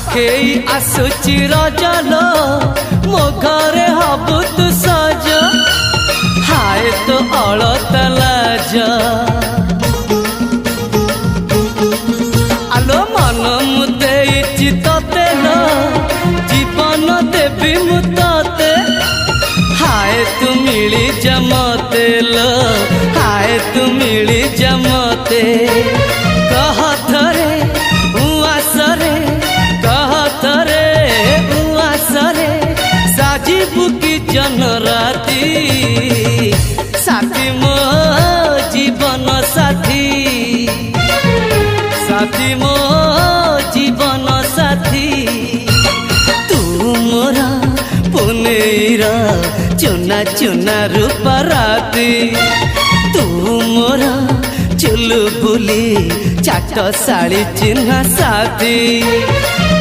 पाखेई आसुची रजलो मो घरे हबु तू सज हाय तो अलता लाज आलो मन मुदे चितते न जीवन देवी मुते हाय तू मिली जमते लो हाय तू मिली जमते कह थरे उआसरे कह थरे उआसरे साजिबु की जन राती साथी मो जीवन साथी साथी मो जीवन साथी तू मोरा पुनेरा चुना चुना रूपा राती तू मोरा चुलु बुली चाट साड़ी चिन्ह साथी।